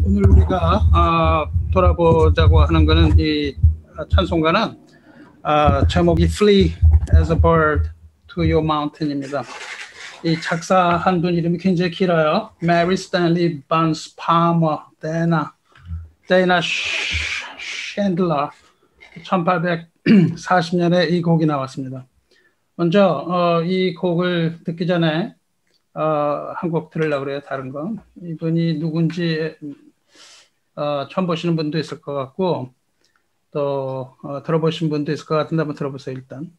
오늘 우리가 돌아보자고 하는 것은 이 찬송가는 제목이 Flee as a bird to your mountain입니다. 이 작사한 분 이름이 굉장히 길어요. Mary Stanley Barnes Palmer, Dana Chandler. 1840년에 이 곡이 나왔습니다. 먼저 이 곡을 듣기 전에 한 곡 들으려고 그래요. 다른 거. 이분이 누군지 처음 보시는 분도 있을 것 같고 또 들어보신 분도 있을 것 같은데 한번 들어보세요. 일단.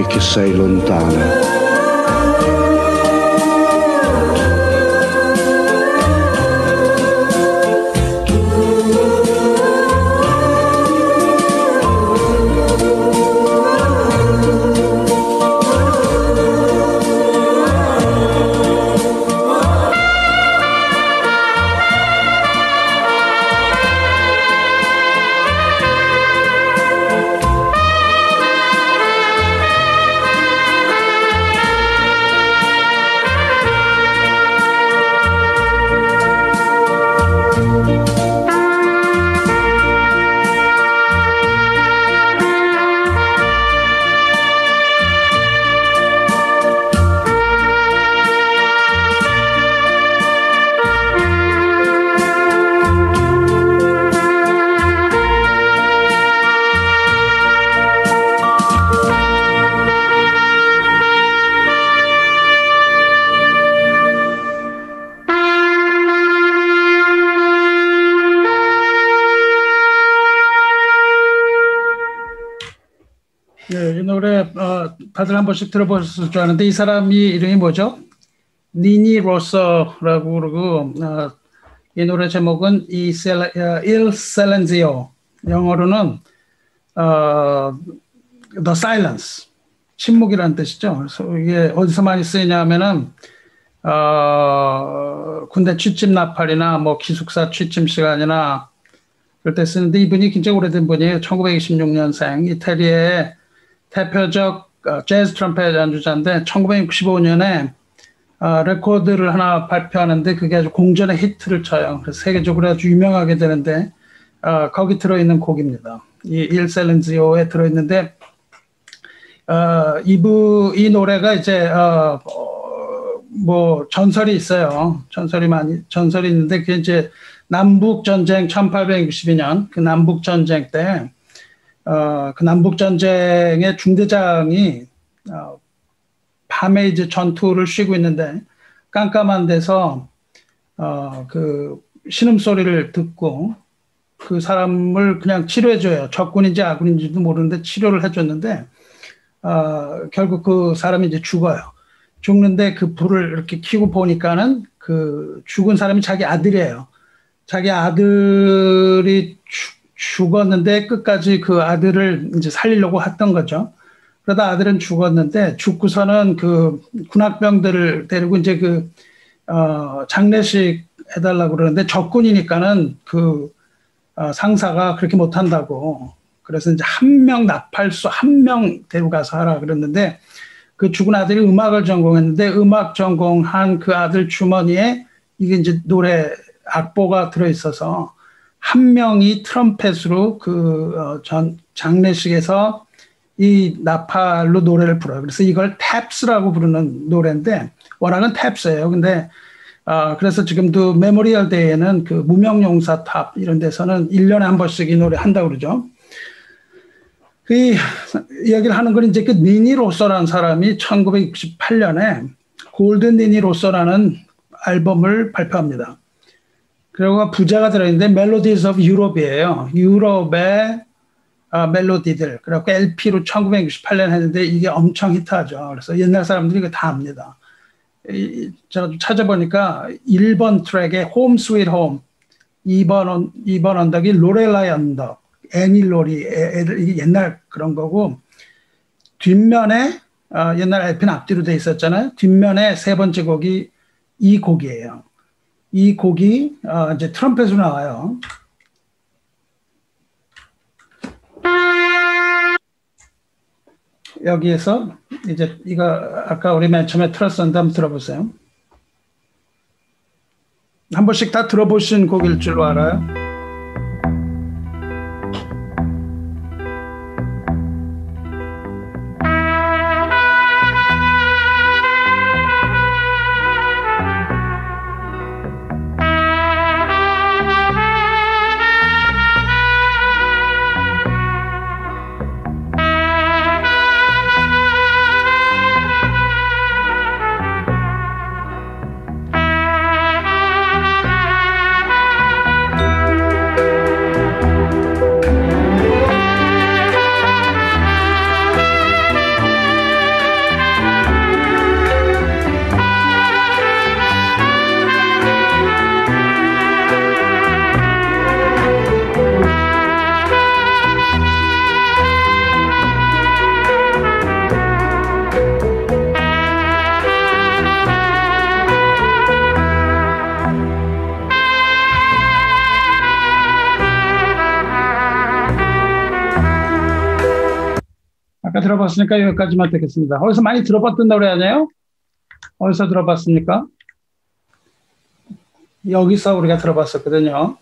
Che sei lontana. 네, 이 노래 다들 한 번씩 들어보셨을 줄 아는데 이 사람이 이름이 뭐죠? 니니 로서라고 그러고 이 노래 제목은 Il Silenzio, 영어로는 The Silence, 침묵이라는 뜻이죠. 그래서 이게 어디서 많이 쓰이냐면은 군대 취침 나팔이나 뭐 기숙사 취침 시간이나 그럴 때 쓰는데 이분이 굉장히 오래된 분이에요. 1926년생 이태리의 대표적 재즈 트럼펫 연주자인데 1965년에 레코드를 하나 발표하는데 그게 아주 공전의 히트를 쳐요. 그래서 세계적으로 아주 유명하게 되는데 거기 들어있는 곡입니다. 이 Il Silenzio에 들어있는데 이 노래가 이제 뭐 전설이 있어요. 전설이 있는데 그게 이제 남북 전쟁 1862년 그 남북 전쟁 때 그 남북 전쟁의 중대장이 밤에 이제 전투를 쉬고 있는데 깜깜한 데서 그 신음소리를 듣고 그 사람을 그냥 치료해줘요. 적군인지 아군인지도 모르는데 치료를 해줬는데 결국 그 사람이 이제 죽어요. 죽는데 그 불을 이렇게 켜고 보니까는 그 죽은 사람이 자기 아들이에요. 자기 아들이 죽었는데 끝까지 그 아들을 이제 살리려고 했던 거죠. 그러다 아들은 죽었는데 죽고서는 그 군악병들을 데리고 이제 그 장례식 해달라고 그러는데 적군이니까는 그 상사가 그렇게 못한다고. 그래서 이제 한 명 나팔수 한 명 데려가서 하라 그랬는데 그 죽은 아들이 음악을 전공했는데 음악 전공한 그 아들 주머니에 이게 이제 노래 악보가 들어있어서 한 명이 트럼펫으로 그 장례식에서 이 나팔로 노래를 불어요. 그래서 이걸 탭스라고 부르는 노래인데 워낙은 탭스예요. 근데 그래서 지금도 메모리얼 데이에는 그 무명용사 탑 이런 데서는 1년에 한 번씩 이 노래 한다고 그러죠. 그 이야기를 하는 건 이제 그 니니 로서라는 사람이 1968년에 골든 니니 로서라는 앨범을 발표합니다. 그리고 부제가 들어있는데 멜로디즈 오브 유럽이에요. 유럽의 멜로디들. 그래갖고 LP로 1968년 했는데 이게 엄청 히트하죠. 그래서 옛날 사람들이 이거 다 압니다. 제가 좀 찾아보니까 1번 트랙에 홈 스윗 홈, 2번 언덕이 로렐라의 언덕, 애닐로리, 애들 옛날 그런 거고 뒷면에 옛날 LP는 앞뒤로 돼 있었잖아요. 뒷면에 세 번째 곡이 이 곡이에요. 이 곡이 이제 트럼펫으로 나와요. 여기에서 이제 이거 아까 우리 맨 처음에 틀었었는데 한번 들어보세요. 한 번씩 다 들어보신 곡일 줄로 알아요. 아까 들어봤으니까 여기까지만 듣겠습니다. 어디서 많이 들어봤던 노래 아니에요? 어디서 들어봤습니까? 여기서 우리가 들어봤었거든요.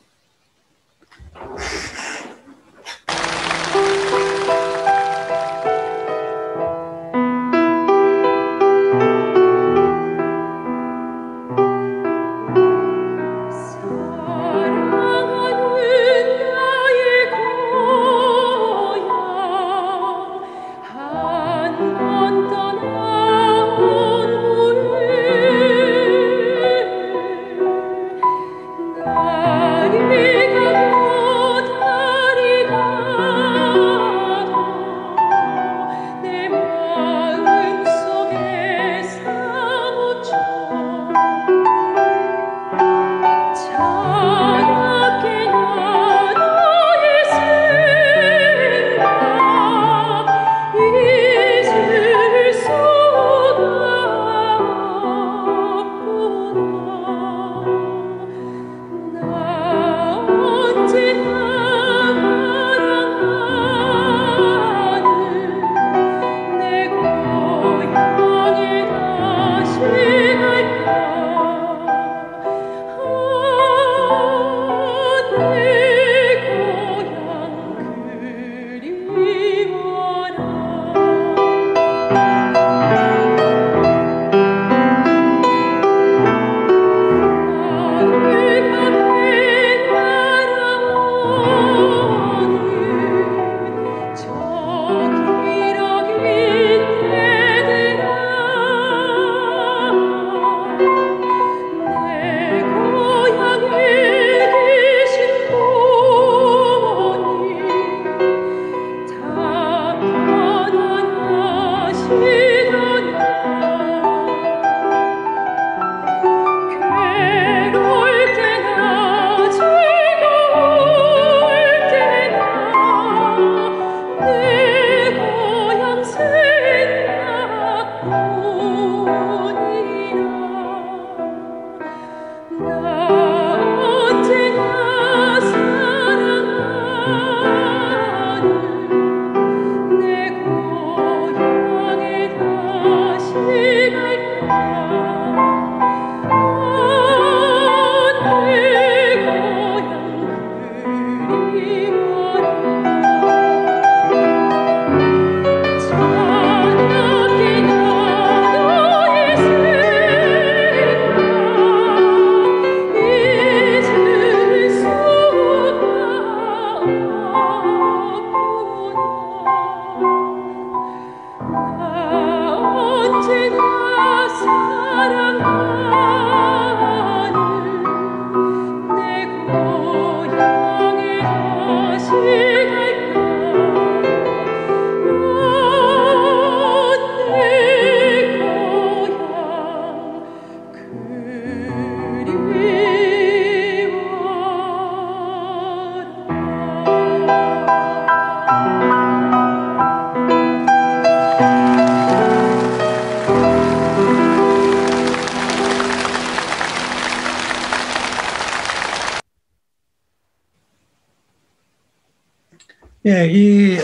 예, 이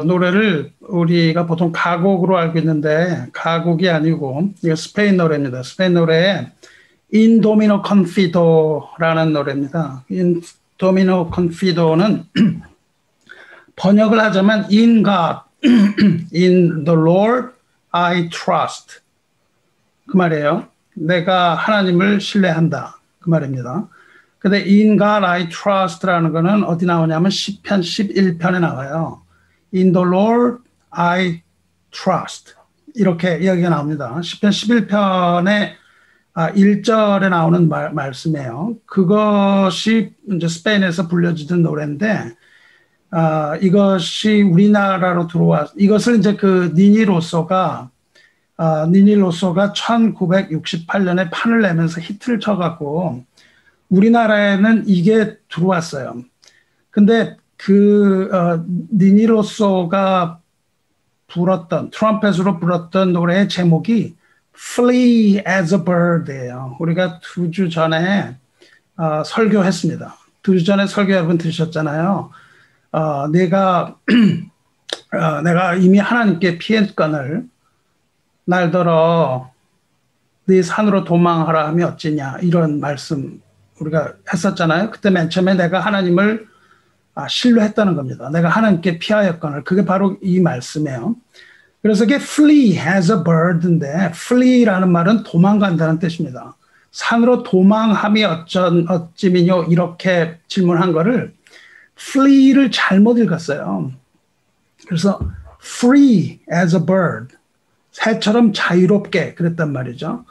노래를 우리가 보통 가곡으로 알고 있는데 가곡이 아니고 이거 스페인 노래입니다. 스페인 노래에 In Domino Confido라는 노래입니다. In Domino Confido는 번역을 하자면 In God, In the Lord I trust 그 말이에요. 내가 하나님을 신뢰한다 그 말입니다. 근데 In God I trust라는 거는 어디 나오냐면 시편 11편에 나와요. In the Lord I trust 이렇게 이야기가 나옵니다. 시편 11편에 1절에 나오는 말씀이에요. 그것이 이제 스페인에서 불려지던 노래인데 이것이 우리나라로 이것을 이제 그 니니로소가 1968년에 판을 내면서 히트를 쳐갖고 우리나라에는 이게 들어왔어요. 근데 니니로소가 트럼펫으로 불었던 노래의 제목이 Flee as a Bird예요. 우리가 2주 전에 설교했습니다. 2주 전에 설교 여러분 들으셨잖아요. 내가 이미 하나님께 피했건을 날더러 네 산으로 도망하라 하면 어찌냐 이런 말씀 우리가 했었잖아요. 그때 맨 처음에 내가 하나님을 신뢰했다는 겁니다. 내가 하나님께 피하였거늘 그게 바로 이 말씀이에요. 그래서 이게 flee as a bird인데 flee라는 말은 도망간다는 뜻입니다. 산으로 도망함이 어찌미뇨 이렇게 질문한 거를 flee를 잘못 읽었어요. 그래서 free as a bird 새처럼 자유롭게 그랬단 말이죠.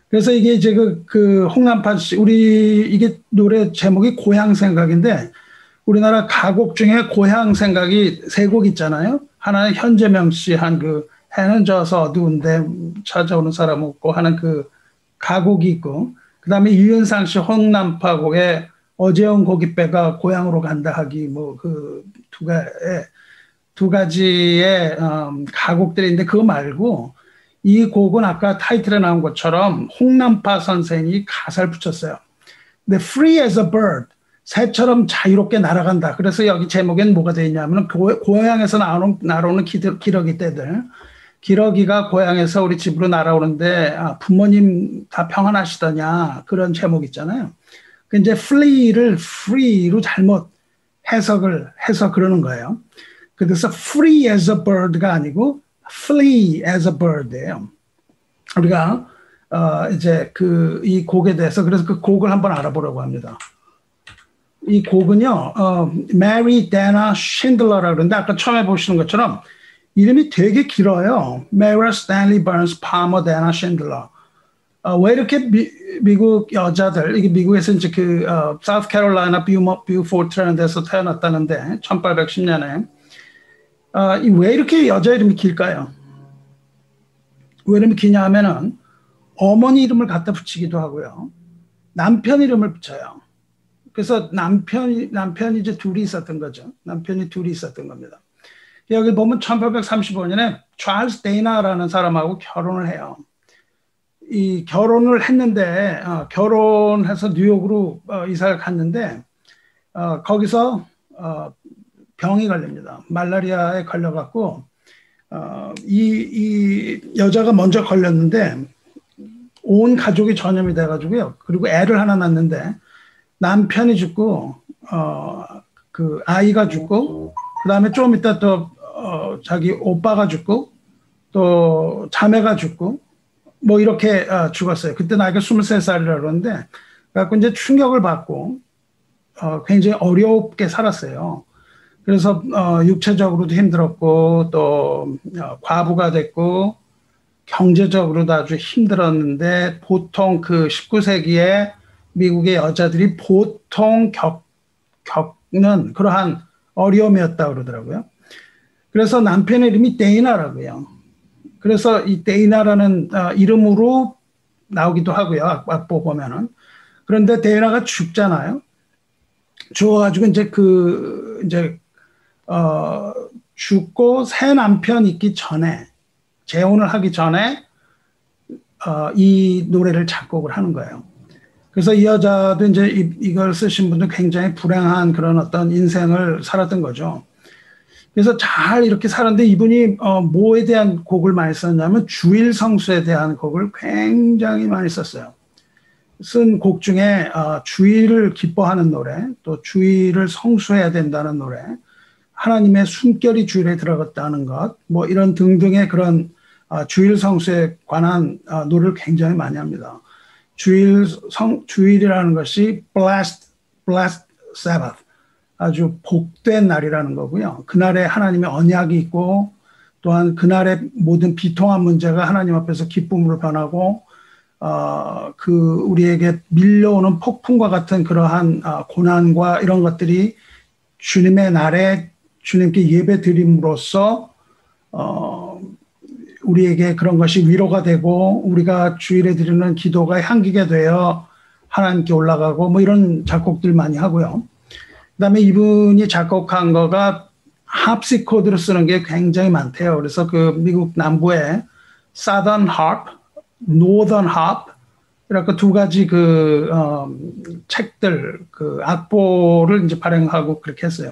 그래서 이게 이제 그 홍남판 씨, 이게 노래 제목이 고향 생각인데, 우리나라 가곡 중에 고향 생각이 3곡 있잖아요. 하나는 현재명 씨 한 해는 져서 어두운데 찾아오는 사람 없고 하는 그 가곡이 있고, 그 다음에 유현상 씨 홍남파 곡에 어제온 고깃배가 고향으로 간다 하기, 두 가지의 가곡들인데, 그거 말고, 이 곡은 아까 타이틀에 나온 것처럼 홍남파 선생이 가사를 붙였어요. 근데 free as a bird, 새처럼 자유롭게 날아간다. 그래서 여기 제목엔 뭐가 되어 있냐면 고향에서 날아오는 기러기 떼들. 기러기가 고향에서 우리 집으로 날아오는데 부모님 다 평안하시더냐 그런 제목 있잖아요. 이제 flee를 free로 잘못 해석을 해서 그러는 거예요. 그래서 free as a bird가 아니고 flee as a bird예요. 우리가 이제 이 곡에 대해서 그래서 그 곡을 한번 알아보려고 합니다. 이 곡은요, Mary Dana Schindler라고 그러는데 아까 처음에 보시는 것처럼 이름이 되게 길어요. Mary Stanley Burns Palmer Dana Schindler. 왜 이렇게 미국 여자들, 이게 미국에서 이제 South Carolina Beaufort라는 데서 태어났다는데 1810년에 왜 이렇게 여자 이름이 길까요? 왜 이름이 기냐 하면은 어머니 이름을 갖다 붙이기도 하고요. 남편 이름을 붙여요. 그래서 남편이 이제 둘이 있었던 거죠. 남편이 둘이 있었던 겁니다. 여기 보면 1835년에 찰스 데이나라는 사람하고 결혼을 해요. 이 결혼을 했는데 결혼해서 뉴욕으로 이사를 갔는데 거기서 병이 걸립니다. 말라리아에 걸려갖고 이 여자가 먼저 걸렸는데 온 가족이 전염이 돼가지고요. 그리고 애를 하나 낳는데 남편이 죽고 그 아이가 죽고 그다음에 좀 이따 또 자기 오빠가 죽고 또 자매가 죽고 뭐 이렇게 죽었어요. 그때 나이가 23살이라고 그러는데 그래갖고 이제 충격을 받고 굉장히 어렵게 살았어요. 그래서 육체적으로도 힘들었고 또 과부가 됐고 경제적으로도 아주 힘들었는데 보통 그 19세기에 미국의 여자들이 보통 겪는 그러한 어려움이었다고 그러더라고요. 그래서 남편의 이름이 데이나라고요. 그래서 이 데이나라는 이름으로 나오기도 하고요. 악보 보면은. 그런데 데이나가 죽잖아요. 죽어가지고 이제 죽고 새 남편 있기 전에 재혼을 하기 전에 이 노래를 작곡을 하는 거예요. 그래서 이 여자도 이제 이걸 쓰신 분도 굉장히 불행한 그런 어떤 인생을 살았던 거죠. 그래서 잘 이렇게 살았는데 이분이 뭐에 대한 곡을 많이 썼냐면 주일 성수에 대한 곡을 굉장히 많이 썼어요. 쓴 곡 중에 주일을 기뻐하는 노래, 또 주일을 성수해야 된다는 노래, 하나님의 숨결이 주일에 들어갔다는 것, 뭐 이런 등등의 그런 주일 성수에 관한 노래를 굉장히 많이 합니다. 주일이라는 것이 blessed Sabbath, 아주 복된 날이라는 거고요. 그날에 하나님의 언약이 있고 또한 그날의 모든 비통한 문제가 하나님 앞에서 기쁨으로 변하고 그 우리에게 밀려오는 폭풍과 같은 그러한 고난과 이런 것들이 주님의 날에 주님께 예배 드림으로써 우리에게 그런 것이 위로가 되고 우리가 주일에 드리는 기도가 향기게 되어 하나님께 올라가고 뭐 이런 작곡들 많이 하고요. 그다음에 이분이 작곡한 거가 합시코드로 쓰는 게 굉장히 많대요. 그래서 그 미국 남부에 Southern Harp, Northern Harp 이렇게 두 가지 그 책들 그 악보를 이제 발행하고 그렇게 했어요.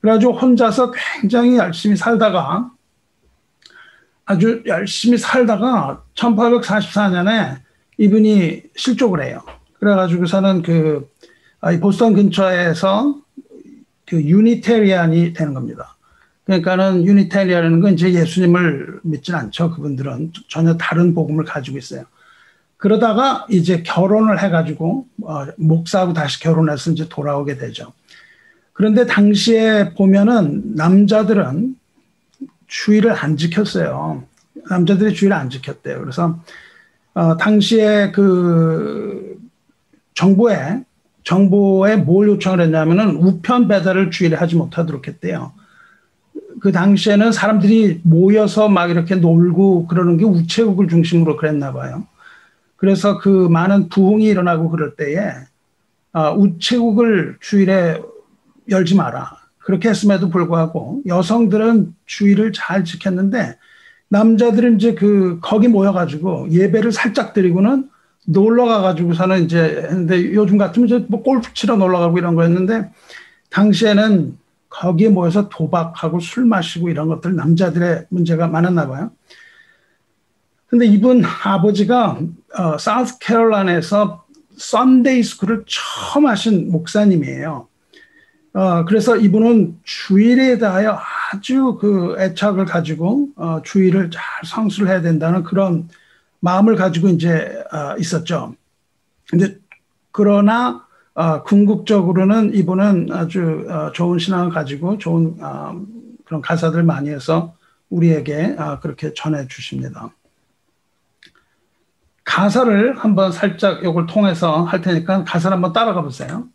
그래가지고 혼자서 굉장히 열심히 살다가 아주 열심히 살다가 1844년에 이분이 실족을 해요. 그래가지고서는 그 보스턴 근처에서 그 유니테리안이 되는 겁니다. 그러니까는 유니테리안은 건 이제 예수님을 믿진 않죠. 그분들은 전혀 다른 복음을 가지고 있어요. 그러다가 이제 결혼을 해가지고 목사하고 다시 결혼해서 이제 돌아오게 되죠. 그런데 당시에 보면은 남자들은 주의를 안 지켰어요. 남자들이 주의를 안 지켰대요. 그래서 당시에 그 정부에 뭘 요청을 했냐면은 우편 배달을 주의를 하지 못하도록 했대요. 그 당시에는 사람들이 모여서 막 이렇게 놀고 그러는 게 우체국을 중심으로 그랬나 봐요. 그래서 그 많은 부흥이 일어나고 그럴 때에 우체국을 주일에 열지 마라. 그렇게 했음에도 불구하고 여성들은 주의를 잘 지켰는데 남자들은 이제 거기 모여가지고 예배를 살짝 드리고는 놀러 가가지고서는 이제 했는데 요즘 같으면 이제 뭐 골프 치러 놀러 가고 이런 거였는데 당시에는 거기에 모여서 도박하고 술 마시고 이런 것들 남자들의 문제가 많았나 봐요. 근데 이분 아버지가 사우스 캐롤라인에서 썬데이 스쿨을 처음 하신 목사님이에요. 그래서 이분은 주일에 대하여 아주 그 애착을 가지고 주일을 잘 성수를 해야 된다는 그런 마음을 가지고 이제 있었죠. 근데 그러나 궁극적으로는 이분은 아주 좋은 신앙을 가지고 좋은 그런 가사들 많이 해서 우리에게 그렇게 전해 주십니다. 가사를 한번 살짝 이걸 통해서 할 테니까 가사를 한번 따라가 보세요.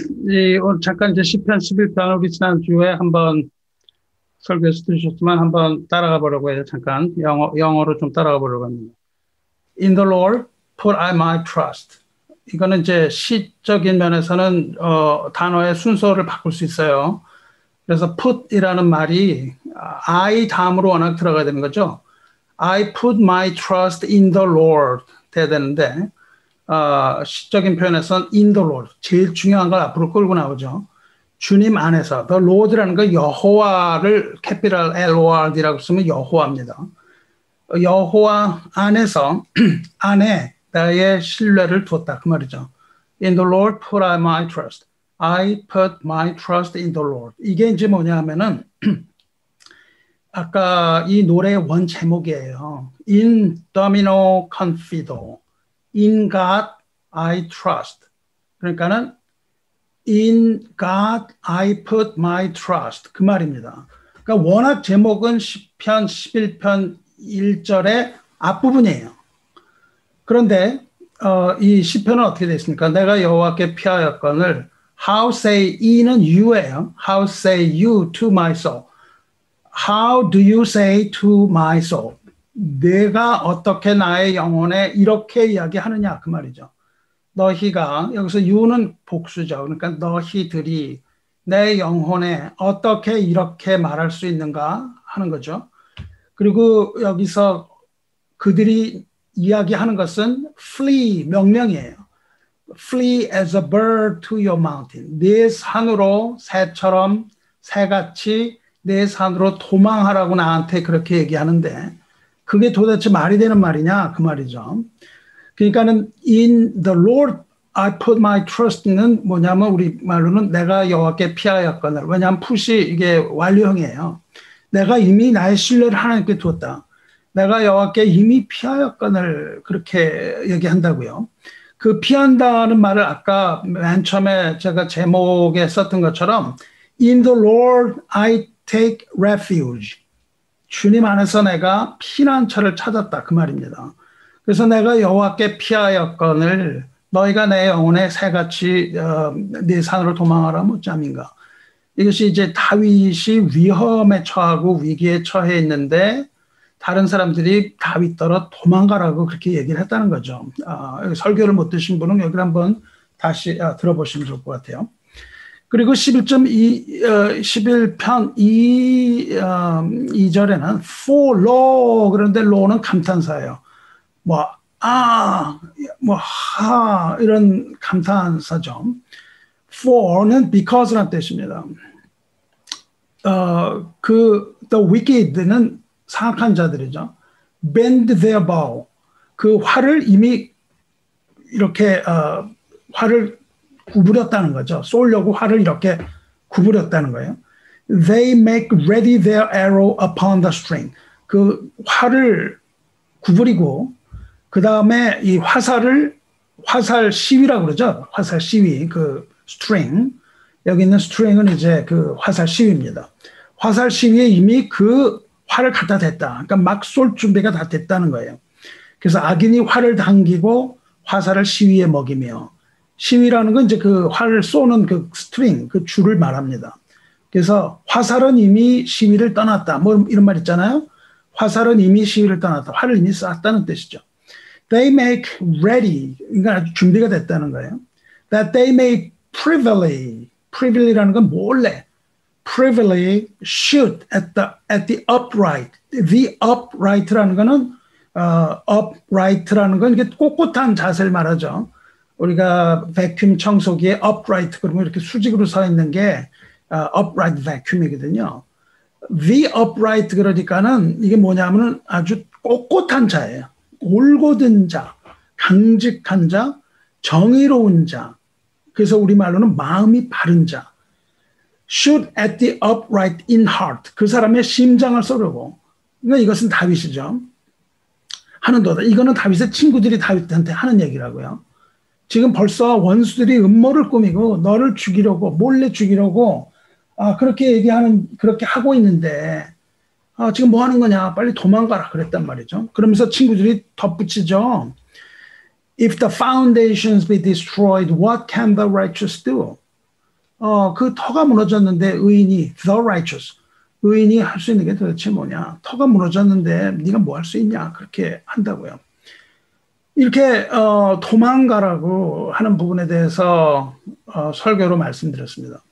오늘 잠깐 이제 시편 11편을 우리 지난주에 한번 설교에서 들으셨지만 한번 따라가 보려고 해요. 잠깐 영어로 좀 따라가 보려고 합니다. In the Lord put I my trust. 이거는 이제 시적인 면에서는 단어의 순서를 바꿀 수 있어요. 그래서 put이라는 말이 I 다음으로 워낙 들어가야 되는 거죠. I put my trust in the Lord 돼야 되는데 시적인 표현에서는 in the Lord 제일 중요한 걸 앞으로 끌고 나오죠. 주님 안에서 the Lord라는 건 여호와를 캐피탈 L-O-R-D라고 쓰면 여호와입니다. 여호와 안에서 안에 나의 신뢰를 두었다 그 말이죠. In the Lord put I my trust. I put my trust in the Lord. 이게 이제 뭐냐 하면은 아까 이 노래의 원 제목이에요. In Domino Confido. In God I trust. 그러니까는 In God I put my trust. 그 말입니다. 그러니까 워낙 제목은 시편 11편 1절의 앞부분이에요. 그런데 이 시편은 어떻게 되어 있습니까? 내가 여호와께 피하였거늘 How say E는 you예요. How say you to my soul. How do you say to my soul? 내가 어떻게 나의 영혼에 이렇게 이야기하느냐 그 말이죠. 너희가 여기서 you는 복수죠. 그러니까 너희들이 내 영혼에 어떻게 이렇게 말할 수 있는가 하는 거죠. 그리고 여기서 그들이 이야기하는 것은 flee 명령이에요. Flee as a bird to your mountain. 네 산으로 새처럼 새같이 네 산으로 도망하라고 나한테 그렇게 얘기하는데 그게 도대체 말이 되는 말이냐 그 말이죠. 그러니까는 in the Lord I put my trust는 뭐냐면 우리 말로는 내가 여호와께 피하였거늘. 왜냐하면 put이 이게 완료형이에요. 내가 이미 나의 신뢰를 하나님께 두었다. 내가 여호와께 이미 피하였거늘 그렇게 얘기한다고요. 그 피한다는 말을 아까 맨 처음에 제가 제목에 썼던 것처럼 In the Lord I take refuge. 주님 안에서 내가 피난처를 찾았다 그 말입니다. 그래서 내가 여호와께 피하였거늘 너희가 내 영혼에 새같이 네 산으로 도망하라 못잠인가. 이것이 이제 다윗이 위험에 처하고 위기에 처해 있는데 다른 사람들이 다윗 따라 도망가라고 그렇게 얘기를 했다는 거죠. 설교를 못 드신 분은 여기를 한번 다시 들어보시면 좋을 것 같아요. 그리고 11편 2절에는 for law 그런데 law는 감탄사예요. 이런 감탄사죠. for는 because라는 뜻입니다. the wicked는 사악한 자들이죠. bend their bow. 그 활을 이미 이렇게 활을 구부렸다는 거죠. 쏘려고 활을 이렇게 구부렸다는 거예요. They make ready their arrow upon the string. 그 활을 구부리고 그 다음에 이 화살 시위라고 그러죠. 화살 시위, 그 string. 여기 있는 string은 이제 그 화살 시위입니다. 화살 시위에 이미 그 활을 갖다 댔다. 그러니까 막 쏠 준비가 다 됐다는 거예요. 그래서 악인이 활을 당기고 화살을 시위에 먹이며 시위라는 건 이제 그 활을 쏘는 그 스트링, 그 줄을 말합니다. 그래서 화살은 이미 시위를 떠났다. 뭐 이런 말 있잖아요. 화살은 이미 시위를 떠났다. 활을 이미 쐈다는 뜻이죠. They make ready. 그러니까 아주 준비가 됐다는 거예요. That they may privily.privily.라는 건 몰래. privily shoot at the upright. The upright라는 거는 upright라는 건 이게 꼿꼿한 자세를 말하죠. 우리가 vacuum 청소기에 upright 그러면 이렇게 수직으로 서 있는 게 upright vacuum이거든요. The upright 그러니까는 이게 뭐냐면은 아주 꼿꼿한 자예요. 올곧은 자, 강직한 자, 정의로운 자. 그래서 우리말로는 마음이 바른 자. Shoot at the upright in heart. 그 사람의 심장을 쏘려고. 그러니까 이것은 다윗이죠. 하는도다. 이거는 다윗의 친구들이 다윗한테 하는 얘기라고요. 지금 벌써 원수들이 음모를 꾸미고 너를 죽이려고 몰래 죽이려고 그렇게 하고 있는데 지금 뭐 하는 거냐? 빨리 도망가라 그랬단 말이죠. 그러면서 친구들이 덧붙이죠. If the foundations be destroyed, what can the righteous do? 그 터가 무너졌는데 의인이 the righteous 의인이 할 수 있는 게 도대체 뭐냐? 터가 무너졌는데 네가 뭐 할 수 있냐? 그렇게 한다고요. 이렇게 도망가라고 하는 부분에 대해서 설교로 말씀드렸습니다.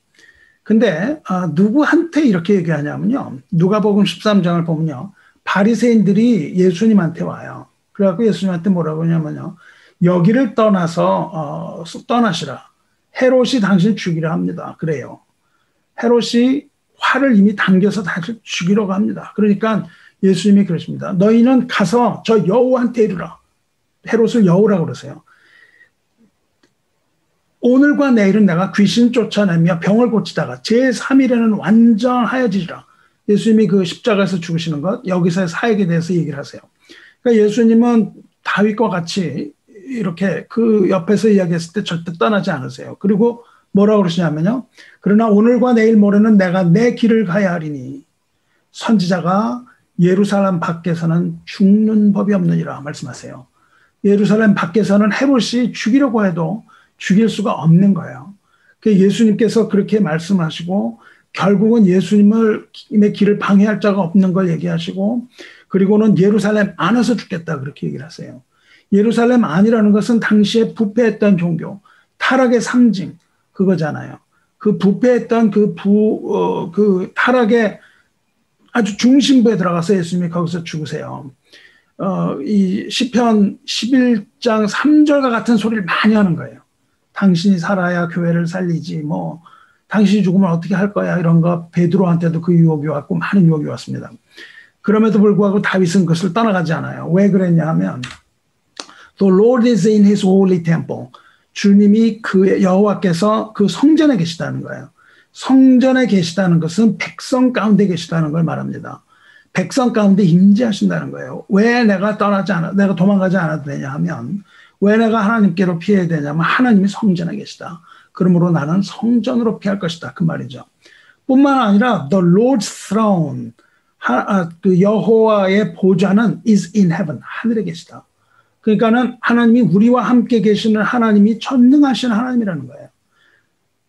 근데 누구한테 이렇게 얘기하냐면요. 누가복음 13장을 보면요. 바리새인들이 예수님한테 와요. 그래갖고 예수님한테 뭐라고 하냐면요. 여기를 떠나서 떠나시라. 헤롯이 당신 죽이려 합니다. 그래요. 헤롯이 활을 이미 당겨서 다시 죽이려고 합니다. 그러니까 예수님이 그러십니다. 너희는 가서 저 여우한테 이르라. 헤롯을 여우라고 그러세요. 오늘과 내일은 내가 귀신 쫓아내며 병을 고치다가 제3일에는 완전 하여지리라. 예수님이 그 십자가에서 죽으시는 것, 여기서의 사역에 대해서 얘기를 하세요. 그러니까 예수님은 다윗과 같이 이렇게 그 옆에서 이야기했을 때 절대 떠나지 않으세요. 그리고 뭐라고 그러시냐면요. 그러나 오늘과 내일 모레는 내가 내 길을 가야 하리니 선지자가 예루살렘 밖에서는 죽는 법이 없느니라 말씀하세요. 예루살렘 밖에서는 헤롯이 죽이려고 해도 죽일 수가 없는 거예요. 예수님께서 그렇게 말씀하시고 결국은 예수님의 길을 방해할 자가 없는 걸 얘기하시고 그리고는 예루살렘 안에서 죽겠다 그렇게 얘기를 하세요. 예루살렘 안이라는 것은 당시에 부패했던 종교, 타락의 상징 그거잖아요. 그 부패했던 그 타락의 아주 중심부에 들어가서 예수님이 거기서 죽으세요. 이 시편 11장 3절과 같은 소리를 많이 하는 거예요. 당신이 살아야 교회를 살리지 뭐 당신이 죽으면 어떻게 할 거야 이런 거 베드로한테도 그 유혹이 왔고 많은 유혹이 왔습니다. 그럼에도 불구하고 다윗은 그것을 떠나가지 않아요. 왜 그랬냐 하면 The Lord is in his holy temple. 주님이 그 여호와께서 그 성전에 계시다는 거예요. 성전에 계시다는 것은 백성 가운데 계시다는 걸 말합니다. 백성 가운데 임재하신다는 거예요. 왜 내가 내가 도망가지 않아도 되냐 하면 왜 내가 하나님께로 피해야 되냐면 하나님이 성전에 계시다. 그러므로 나는 성전으로 피할 것이다. 그 말이죠. 뿐만 아니라 the Lord's throne, 그 여호와의 보좌는 is in heaven, 하늘에 계시다. 그러니까는 하나님이 우리와 함께 계시는 하나님이 전능하신 하나님이라는 거예요.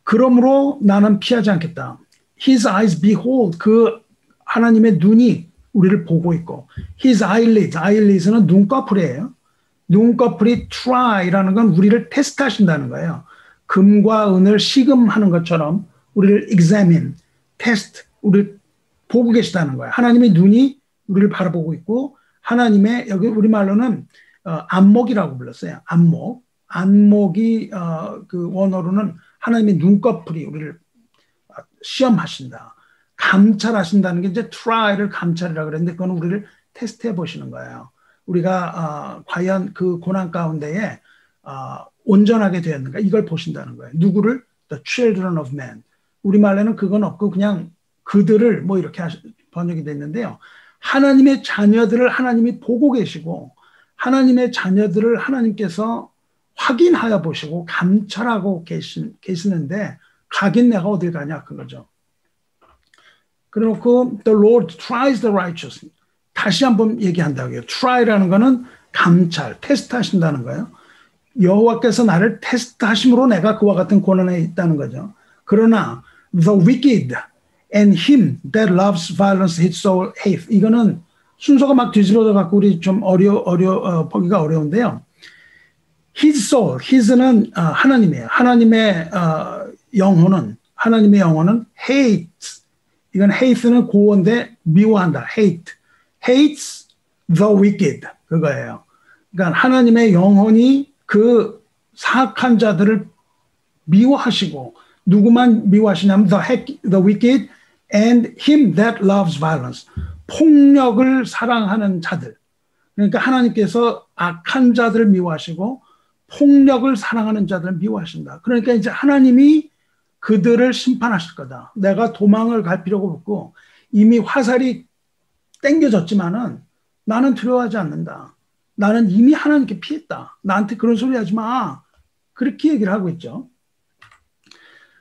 그러므로 나는 피하지 않겠다. His eyes behold, 그 하나님의 눈이 우리를 보고 있고 His eyelids는 눈꺼풀이에요. 눈꺼풀이 try라는 건 우리를 테스트하신다는 거예요. 금과 은을 시금하는 것처럼 우리를 examine, test, 우리를 보고 계시다는 거예요. 하나님의 눈이 우리를 바라보고 있고 하나님의 여기 우리말로는 안목이라고 불렀어요. 안목이 그 원어로는 하나님의 눈꺼풀이 우리를 시험하신다. 감찰하신다는 게 이제 try를 감찰이라고 그랬는데 그건 우리를 테스트해 보시는 거예요. 우리가 과연 그 고난 가운데에 온전하게 되었는가 이걸 보신다는 거예요. 누구를? The children of men. 우리말에는 그건 없고 그냥 그들을 뭐 이렇게 번역이 됐는데요. 하나님의 자녀들을 하나님이 보고 계시고 하나님의 자녀들을 하나님께서 확인하여 보시고 감찰하고 계시는데 가긴 내가 어딜 가냐 그거죠. 그래놓고 the Lord tries the righteous. 다시 한번 얘기한다고요. try라는 거는 감찰, 테스트하신다는 거예요. 여호와께서 나를 테스트하심으로 내가 그와 같은 고난에 있다는 거죠. 그러나 the wicked and him that loves violence his soul hath. 이거는 순서가 막 뒤집어져 갖고 우리 좀 보기가 어려운데요. his soul, his는 하나님이에요. 하나님의 영혼은 hates. 이건 hate는 고어인데 미워한다. hates the wicked 그거예요. 그러니까 하나님의 영혼이 그 사악한 자들을 미워하시고 누구만 미워하시냐면 the wicked and him that loves violence. 폭력을 사랑하는 자들. 그러니까 하나님께서 악한 자들을 미워하시고 폭력을 사랑하는 자들을 미워하신다. 그러니까 이제 하나님이 그들을 심판하실 거다. 내가 도망을 갈 필요가 없고 이미 화살이 땡겨졌지만은 나는 두려워하지 않는다. 나는 이미 하나님께 피했다. 나한테 그런 소리 하지 마. 그렇게 얘기를 하고 있죠.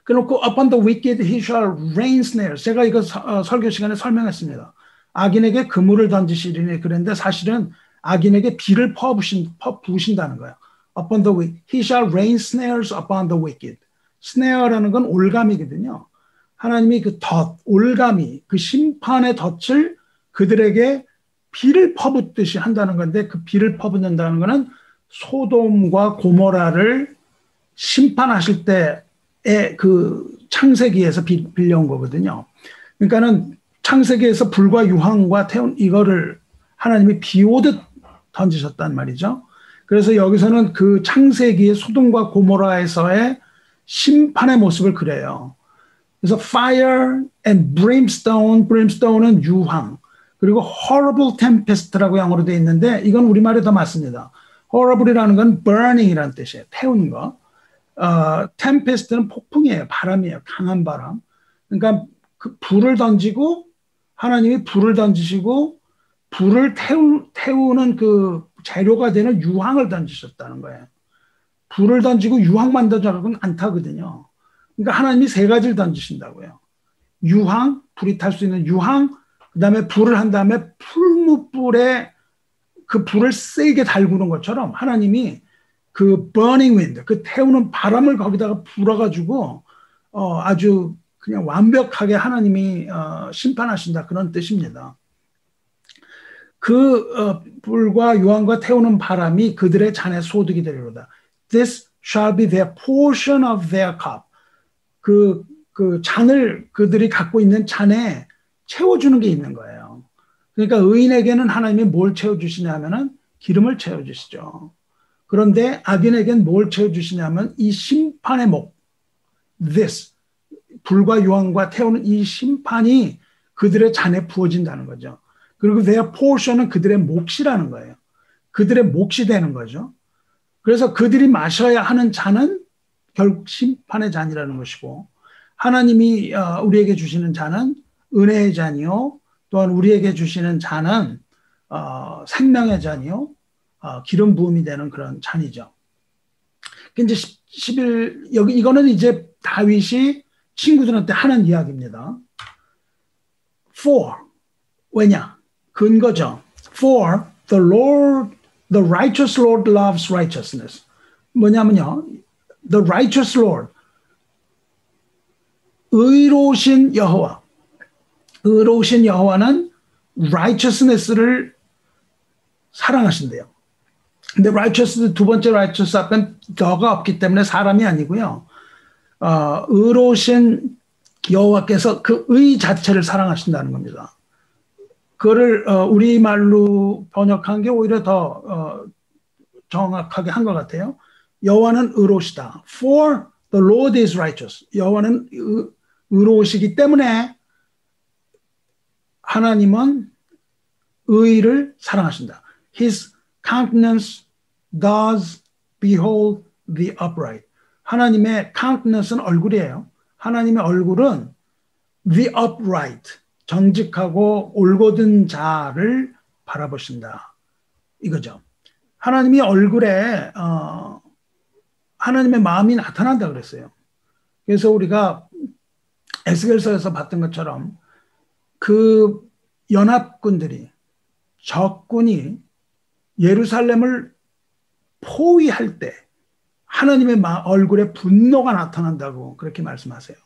그래놓고 upon the wicked he shall rain snares. 제가 이거 설교 시간에 설명했습니다. 악인에게 그물을 던지시리니 그랬는데 사실은 악인에게 비를 부으신다는 거예요. upon the wicked. He shall rain snares upon the wicked. snare라는 건 올감이거든요. 하나님이 그 올감이, 그 심판의 덫을 그들에게 비를 퍼붓듯이 한다는 건데, 그 비를 퍼붓는다는 거는 소돔과 고모라를 심판하실 때의 그 창세기에서 빌려온 거거든요. 그러니까는 창세기에서 불과 유황과 태운 이거를 하나님이 비 오듯 던지셨단 말이죠. 그래서 여기서는 그 창세기의 소돔과 고모라에서의 심판의 모습을 그려요. 그래서 fire and brimstone은 유황, 그리고 horrible tempest라고 영어로 되어 있는데 이건 우리말에 더 맞습니다. horrible이라는 건 burning이라는 뜻이에요. 태우는 거. tempest는 폭풍이에요. 바람이에요. 강한 바람. 그러니까 그 불을 던지고 하나님이 불을 던지시고 불을 태우는 그 재료가 되는 유황을 던지셨다는 거예요. 불을 던지고 유황만 던져가고는 안 타거든요. 그러니까 하나님이 세 가지를 던지신다고요. 유황, 불이 탈 수 있는 유황, 그 다음에 불을 한 다음에 풀무불에 그 불을 세게 달구는 것처럼 하나님이 그 burning wind, 그 태우는 바람을 거기다가 불어가지고 아주 그냥 완벽하게 하나님이 심판하신다, 그런 뜻입니다. 그 불과 유황과 태우는 바람이 그들의 잔에 소득이 되리로다. This shall be their portion of their cup. 그 잔을 그들이 갖고 있는 잔에 채워주는 게 있는 거예요. 그러니까 의인에게는 하나님이 뭘 채워주시냐면은 기름을 채워주시죠. 그런데 악인에게는 뭘 채워주시냐면 이 심판의 목, this, 불과 유황과 태우는 이 심판이 그들의 잔에 부어진다는 거죠. 그리고 their portion은 그들의 몫이라는 거예요. 그들의 몫이 되는 거죠. 그래서 그들이 마셔야 하는 잔은 결국 심판의 잔이라는 것이고, 하나님이 우리에게 주시는 잔은 은혜의 잔이요, 또한 우리에게 주시는 잔은 생명의 잔이요, 기름 부음이 되는 그런 잔이죠. 이제 이거는 이제 다윗이 친구들한테 하는 이야기입니다. For, 왜냐? 근거죠. For the righteous Lord loves righteousness. 뭐냐면요, the righteous Lord, 의로우신 여호와, 의로우신 여호와는 righteousness를 사랑하신대요. 근데 righteousness, 두 번째 righteous 앞엔 더가 없기 때문에 사람이 아니고요. 의로우신 여호와께서 그 의 자체를 사랑하신다는 겁니다. 그거를 우리말로 번역한 게 오히려 더 정확하게 한 것 같아요. 여호와는 의로우시다. For the Lord is righteous. 여호와는 의로우시기 때문에 하나님은 의를 사랑하신다. His countenance does behold the upright. 하나님의 countenance는 얼굴이에요. 하나님의 얼굴은 the upright, 정직하고 올곧은 자를 바라보신다. 이거죠. 하나님이 얼굴에 하나님의 마음이 나타난다 그랬어요. 그래서 우리가 에스겔서에서 봤던 것처럼 그 연합군들이, 적군이 예루살렘을 포위할 때 하나님의 얼굴에 분노가 나타난다고 그렇게 말씀하세요.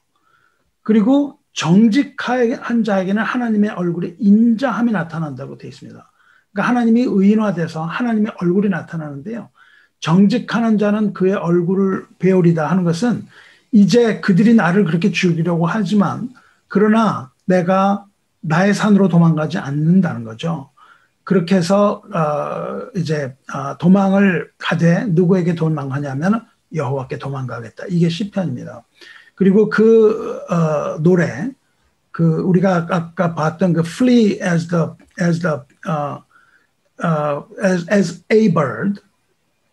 그리고 정직한 자에게는 하나님의 얼굴에 인자함이 나타난다고 되어 있습니다. 그러니까 하나님이 의인화돼서 하나님의 얼굴이 나타나는데요. 정직하는 자는 그의 얼굴을 배우리다 하는 것은 이제 그들이 나를 그렇게 죽이려고 하지만 그러나 내가 나의 산으로 도망가지 않는다는 거죠. 그렇게 해서 이제 도망을 가되 누구에게 도망하냐면 여호와께 도망가겠다. 이게 시편입니다. 그리고 그 노래, 그 우리가 아까 봤던 그 flee as a bird,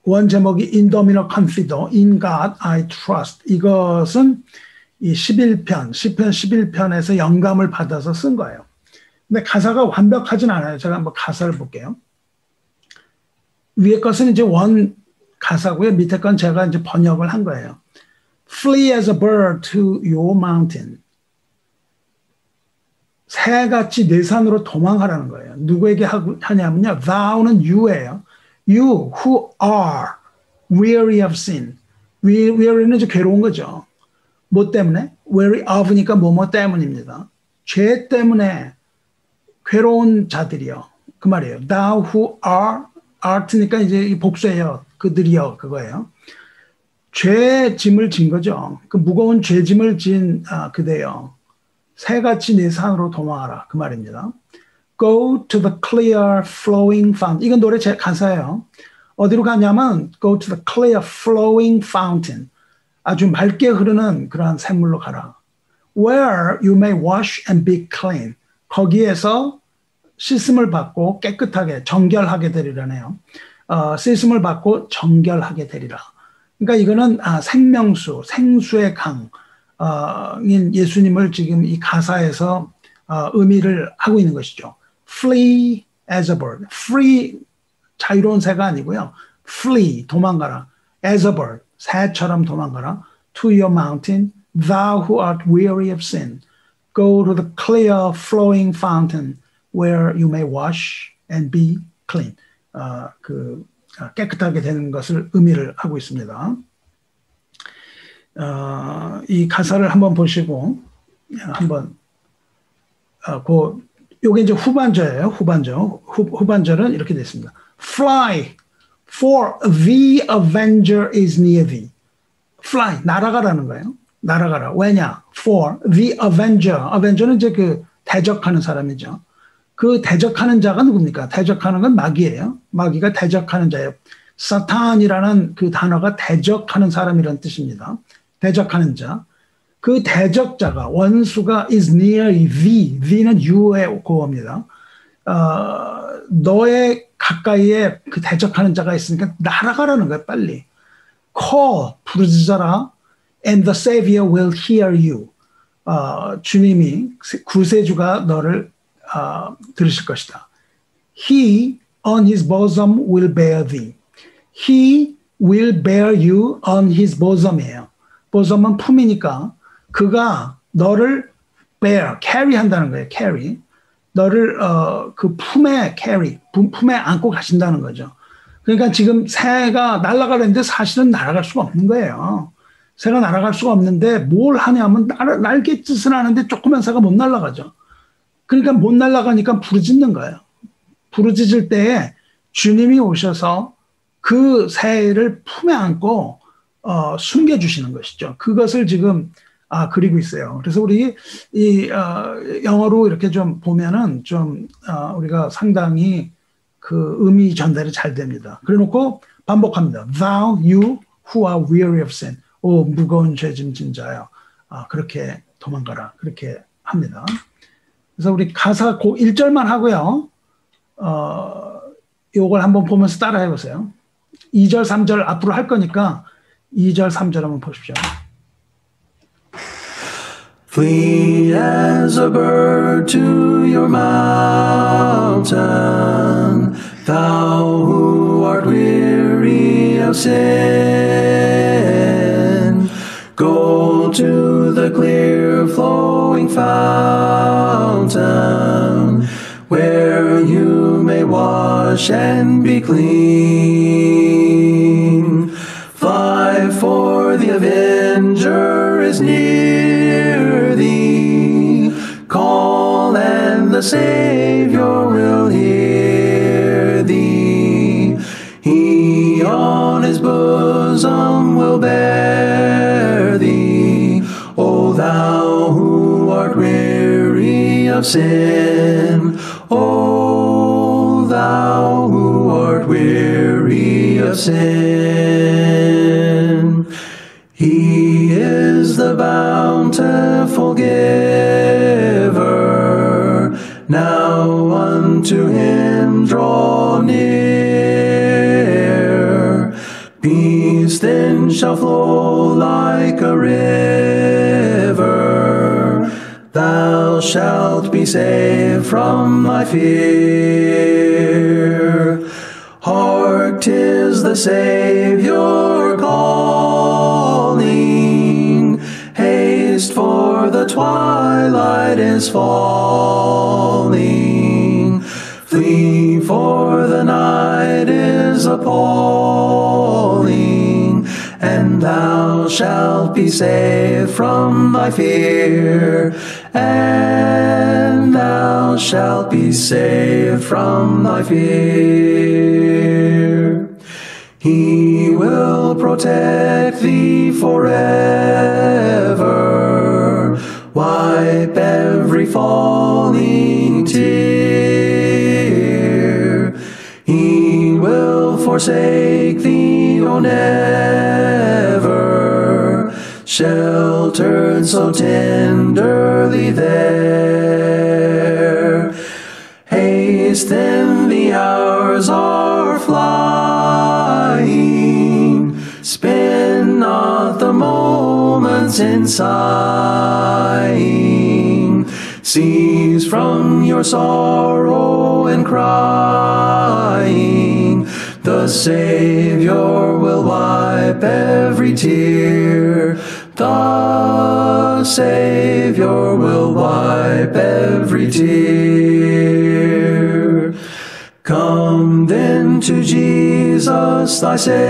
원 제목이 Indomitable Confido, In God I Trust. 이것은 이 11편, 시편 11편에서 영감을 받아서 쓴 거예요. 근데 가사가 완벽하진 않아요. 제가 한번 가사를 볼게요. 위에 것은 이제 원 가사고요. 밑에 건 제가 이제 번역을 한 거예요. Flee as a bird to your mountain. 새같이 내 산으로 도망하라는 거예요. 누구에게 하냐면요. Thou는 you예요. You who are weary of sin. weary는 이제 괴로운 거죠. 뭐 때문에? weary of니까 뭐뭐 때문입니다. 죄 때문에 괴로운 자들이요. 그 말이에요. thou who art니까 이제 복수예요. 그들이요. 그거예요. 죄 짐을 진 거죠. 그 무거운 죄 짐을 진 그대요. 새같이 내 산으로 도망하라. 그 말입니다. Go to the clear flowing fountain. 이건 노래 제 가사예요. 어디로 가냐면 go to the clear flowing fountain. 아주 맑게 흐르는 그러한 샘물로 가라. Where you may wash and be clean. 거기에서 씻음을 받고 깨끗하게 정결하게 되리라네요. 씻음을 받고 정결하게 되리라. 그러니까 이거는 생명수, 생수의 강인 예수님을 지금 이 가사에서 의미를 하고 있는 것이죠. Flee as a bird. Free, 자유로운 새가 아니고요. Flee, 도망가라. As a bird, 새처럼 도망가라. To your mountain, thou who art weary of sin. Go to the clear flowing fountain where you may wash and be clean. 깨끗하게 되는 것을 의미를 하고 있습니다. 이 가사를 한번 보시고 한번 요게 이제 후반절이에요. 후반절은 이렇게 되어 있습니다. Fly, for the avenger is near thee. Fly, 날아가라는 거예요. 날아가라. 왜냐? For the avenger. avenger는 이제 그 대적하는 사람이죠. 그 대적하는 자가 누굽니까? 대적하는 건 마귀예요. 마귀가 대적하는 자예요. 사탄이라는 그 단어가 대적하는 사람이라는 뜻입니다. 대적하는 자. 그 대적자가 원수가 is near thee. thee는 you의 고어입니다. 너의 가까이에 그 대적하는 자가 있으니까 날아가라는 거예요. 빨리. Call, 부르짖어라. And the Savior will hear you. 주님이 구세주가 너를 들으실 것이다. He on his bosom will bear thee. He will bear you on his bosom이에요. bosom은 품이니까 그가 너를 bear, carry 한다는 거예요. carry. 너를 그 품에 carry, 품에 안고 가신다는 거죠. 그러니까 지금 새가 날아가려는데 사실은 날아갈 수가 없는 거예요. 새가 날아갈 수가 없는데 뭘 하냐면 날갯짓을 하는데 조그만 새가 못 날아가죠. 그러니까 못 날아가니까 부르짖는 거예요. 부르짖을 때에 주님이 오셔서 그 새를 품에 안고 숨겨주시는 것이죠. 그것을 지금 그리고 있어요. 그래서 우리 이 영어로 이렇게 좀 보면은 좀 우리가 상당히 그 의미 전달이 잘 됩니다. 그래놓고 반복합니다. Thou, you who are weary of sin. 오, 무거운 죄짐 진 자여. 그렇게 도망가라. 그렇게 합니다. 그래서 우리 가사 1절만 하고요. 요걸 한번 보면서 따라해 보세요. 2절, 3절 앞으로 할 거니까 2절, 3절 한번 보십시오. Flee as a bird to your mountain, thou who art weary of sin. Go to the clear flowing fountain, where you may wash and be clean. Fly, for the avenger is near thee. Call, and the Savior will hear thee. He on his bosom will bear thee. O thou who art weary of sin. O thou who art weary of sin. He is the bountiful giver. Now unto him draw near. Peace then shall flow like a river. Thou shalt be saved from thy fear. Hark, 'tis the Savior calling. Haste, for the twilight is falling. Flee, for the night is appalling. and thou shalt be saved from thy fear, and thou shalt be saved from thy fear. He will protect thee forever, wipe every falling tear. He will forsake thee, O never, sheltered so tenderly there. Hasten, the hours are flying, spend not the moments in sighing. Cease from your sorrow and crying, the Savior will wipe every tear. The Savior will wipe every tear. Come then to Jesus thy Savior,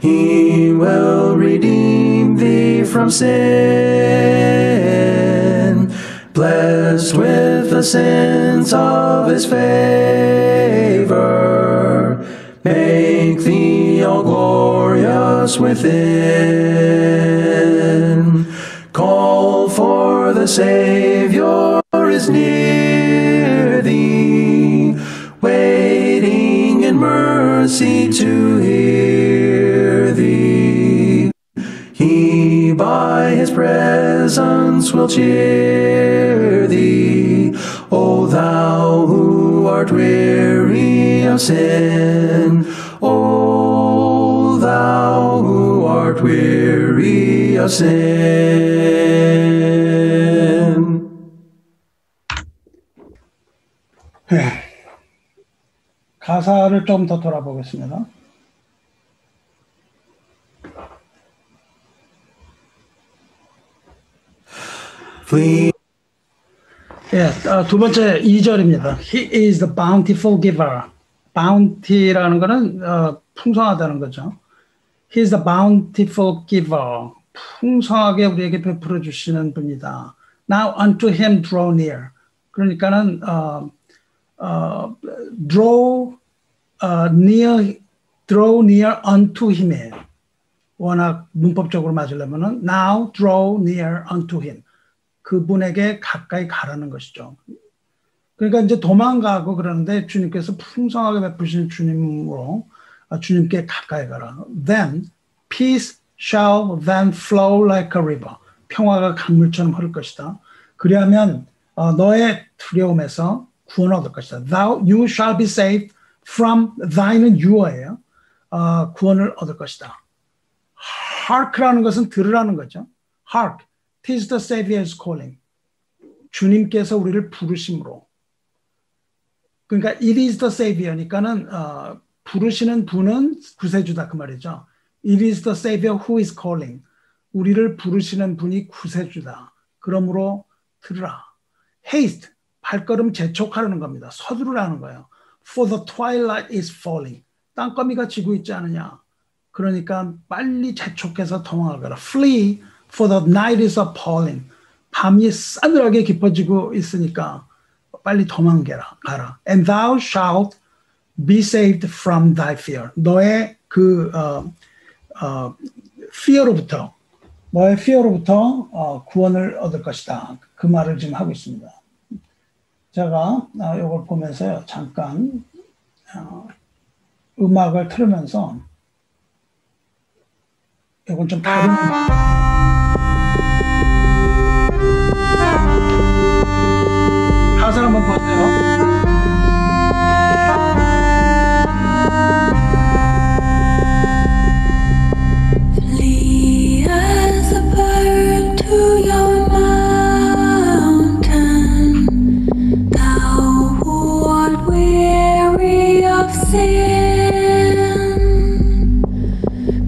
he will redeem thee from sin. Blessed with the sense of his favor, make thee all glorious within. Call, for the Savior is near thee, waiting in mercy to hear thee. He by his presence will cheer thee, O thou who art weary of sin. O thou who art weary of sin. 가사를 좀 더 돌아보겠습니다. 예, 두 번째 2절입니다. He is the bountiful giver. bounty라는 거는 풍성하다는 거죠. He is the bountiful giver. 풍성하게 우리에게 베풀어 주시는 분이다. Now unto him draw near. 그러니까는 draw near unto him이에요. 워낙 문법적으로 맞으려면은 now draw near unto him. 그분에게 가까이 가라는 것이죠. 그러니까 이제 도망가고 그러는데 주님께서 풍성하게 베푸시는 주님으로 주님께 가까이 가라. Then peace shall then flow like a river. 평화가 강물처럼 흐를 것이다. 그리하면 너의 두려움에서 구원을 얻을 것이다. You shall be saved from thine yu어예요. 구원을 얻을 것이다. Hark라는 것은 들으라는 거죠. Hark, 'tis the Savior's calling. 주님께서 우리를 부르심으로. 그러니까 it is the Savior니까는 부르시는 분은 구세주다 그 말이죠. It is the Savior who is calling. 우리를 부르시는 분이 구세주다. 그러므로 들으라. Haste, 발걸음 재촉하라는 겁니다. 서두르라는 거예요. For the twilight is falling. 땅거미가 지고 있지 않느냐. 그러니까 빨리 재촉해서 도망가라. Flee, for the night is appalling. 밤이 싸늘하게 깊어지고 있으니까 빨리 도망가라. And thou shalt be saved from thy fear. 너의 그 fear로부터 구원을 얻을 것이다. 그 말을 지금 하고 있습니다. 제가 이걸 보면서요. 잠깐 음악을 틀으면서 이건 좀 다른 가사 한번 보세요. Flee as a bird to your mountain, thou who art weary of sin.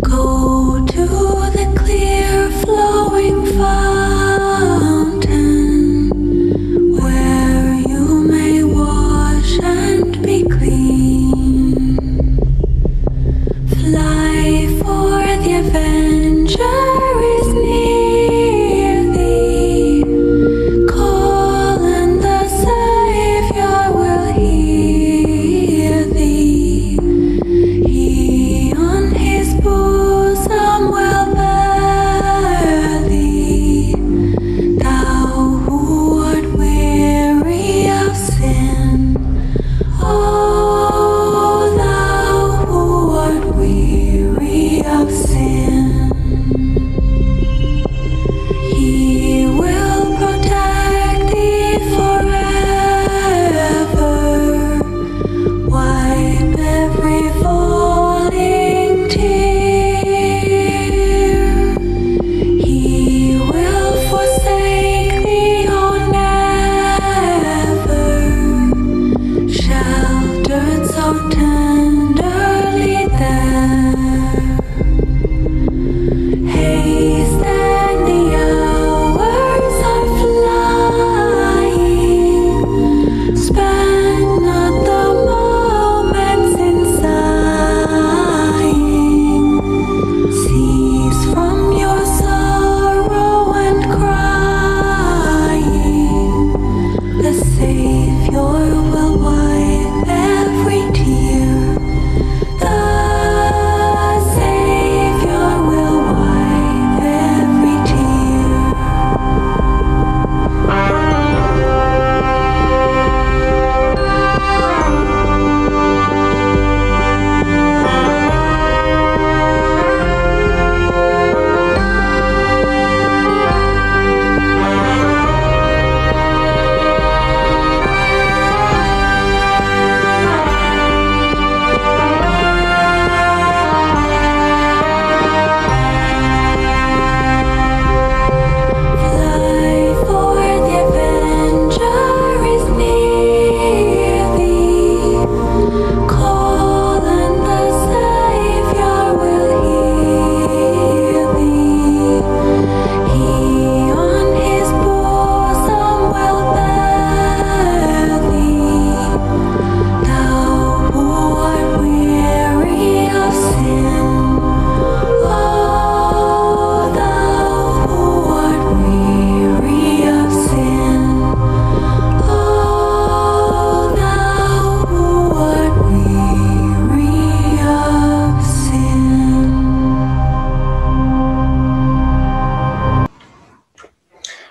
Go to the clear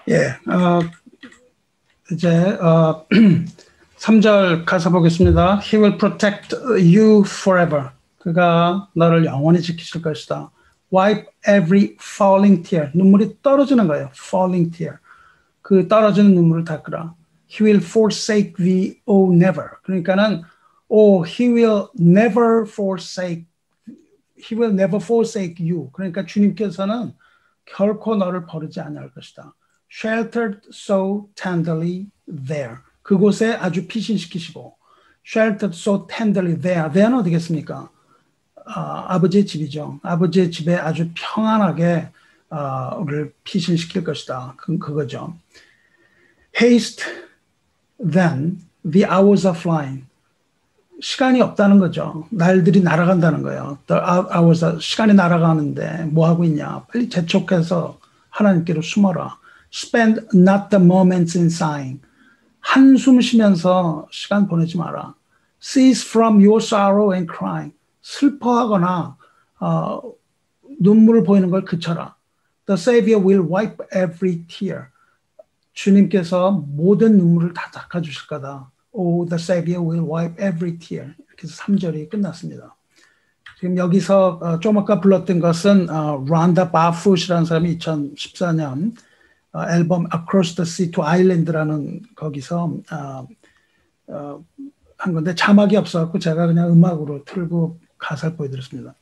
예, 이제 3절 가사 보겠습니다. He will protect you forever. 그가 너를 영원히 지키실 것이다. Wipe every falling tear. 눈물이 떨어지는 거예요. Falling tear. 그 떨어지는 눈물을 닦으라. He will forsake thee, oh never. 그러니까는 he will never forsake you. 그러니까 주님께서는 결코 너를 버리지 않을 것이다. Sheltered so tenderly there. 그곳에 아주 피신시키시고 sheltered so tenderly there. there는 어디겠습니까? 아버지의 집이죠. 아버지의 집에 아주 평안하게 우리를 피신시킬 것이다. 그거죠. Haste then, the hours are flying. 시간이 없다는 거죠. 날들이 날아간다는 거예요. The hours are, 시간이 날아가는데 뭐 하고 있냐. 빨리 재촉해서 하나님께로 숨어라. Spend not the moments in sighing. 한숨 쉬면서 시간 보내지 마라. Cease from your sorrow and crying. 슬퍼하거나 눈물을 보이는 걸 그쳐라. The Savior will wipe every tear. 주님께서 모든 눈물을 다 닦아주실 거다. The Savior will wipe every tear. 이렇게 해서 3절이 끝났습니다. 지금 여기서 좀 아까 불렀던 것은 란다 바푸시라는 사람이 2014년 앨범 Across the Sea to Island라는 거기서 한 건데 자막이 없어서 제가 그냥 음악으로 틀고 가사를 보여드렸습니다.